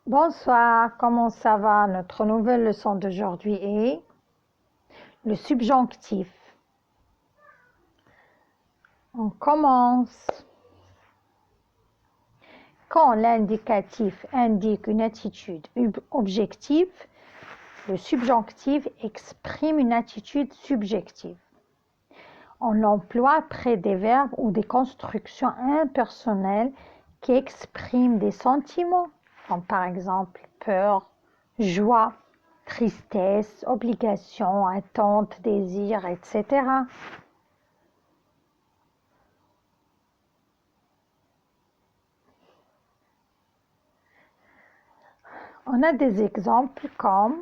Bonsoir, comment ça va? Notre nouvelle leçon d'aujourd'hui est le subjonctif. On commence. Quand l'indicatif indique une attitude objective, le subjonctif exprime une attitude subjective. On l'emploie après des verbes ou des constructions impersonnelles qui expriment des sentiments, comme par exemple peur, joie, tristesse, obligation, attente, désir, etc. On a des exemples comme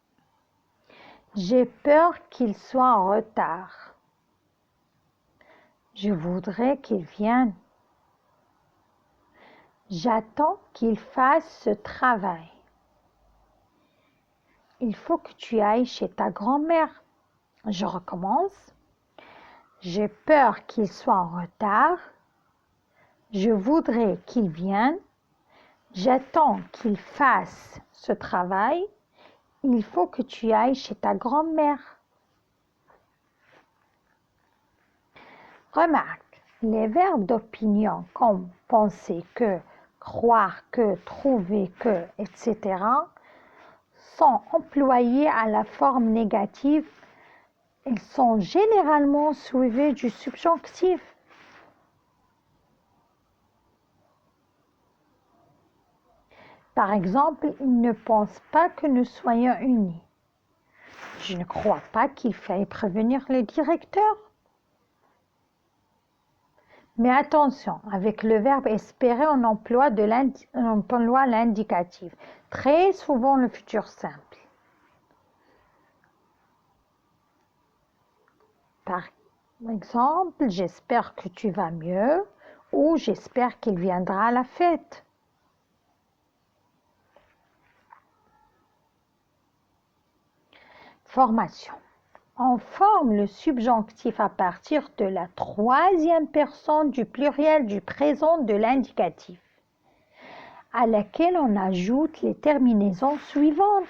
« J'ai peur qu'il soit en retard. Je voudrais qu'il vienne. J'attends qu'il fasse ce travail. Il faut que tu ailles chez ta grand-mère. » Je recommence. J'ai peur qu'il soit en retard. Je voudrais qu'il vienne. J'attends qu'il fasse ce travail. Il faut que tu ailles chez ta grand-mère. Remarque, les verbes d'opinion comme penser que, croire que, trouver que, etc. sont employés à la forme négative. Ils sont généralement suivis du subjonctif. Par exemple, il ne pense pas que nous soyons unis. Je ne crois pas qu'il faille prévenir le directeur. Mais attention, avec le verbe espérer, on emploie l'indicatif. Très souvent le futur simple. Par exemple, j'espère que tu vas mieux ou j'espère qu'il viendra à la fête. Formation. On forme le subjonctif à partir de la troisième personne du pluriel du présent de l'indicatif, à laquelle on ajoute les terminaisons suivantes.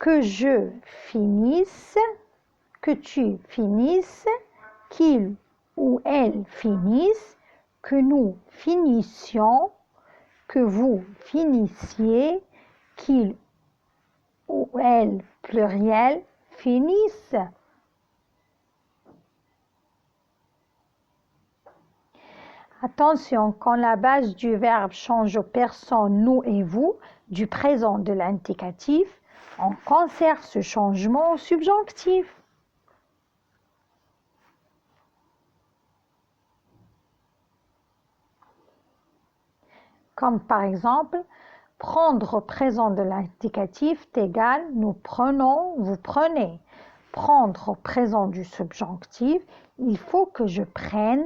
Que je finisse, que tu finisses, qu'il ou elle finisse, que nous finissions, que vous finissiez, qu'il ou elle, pluriel, finisse. Attention, quand la base du verbe change aux personnes nous et vous, du présent de l'indicatif, on conserve ce changement au subjonctif. Comme par exemple, prendre au présent de l'indicatif est égal nous prenons, vous prenez. Prendre au présent du subjonctif, il faut que je prenne,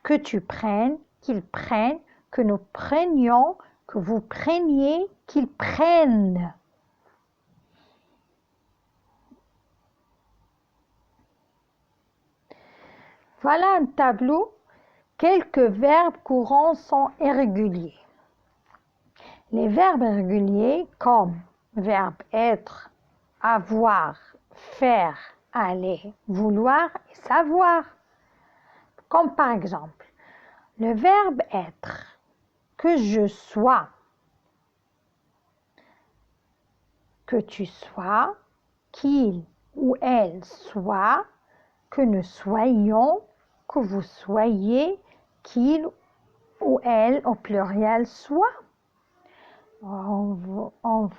que tu prennes, qu'il prenne, que nous prenions, que vous preniez, qu'ils prennent. Voilà un tableau. Quelques verbes courants sont irréguliers. Les verbes irréguliers comme verbe être, avoir, faire, aller, vouloir et savoir. Comme par exemple, le verbe être, que je sois, que tu sois, qu'il ou elle soit, que nous soyons, que vous soyez, qu'il ou elle au pluriel soit. On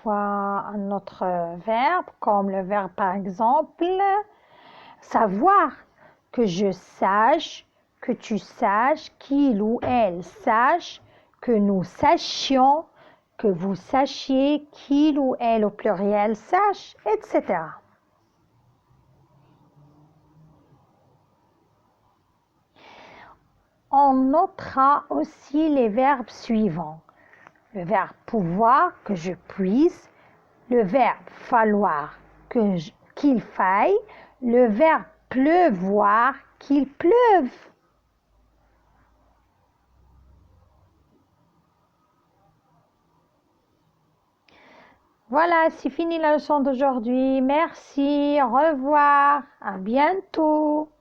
voit un autre verbe, comme le verbe par exemple, savoir, que je sache, que tu saches, qu'il ou elle sache, que nous sachions, que vous sachiez, qu'il ou elle au pluriel sache, etc. On notera aussi les verbes suivants. Le verbe pouvoir, que je puisse, le verbe falloir, qu'il faille, le verbe pleuvoir, qu'il pleuve. Voilà, c'est fini la leçon d'aujourd'hui. Merci, au revoir, à bientôt.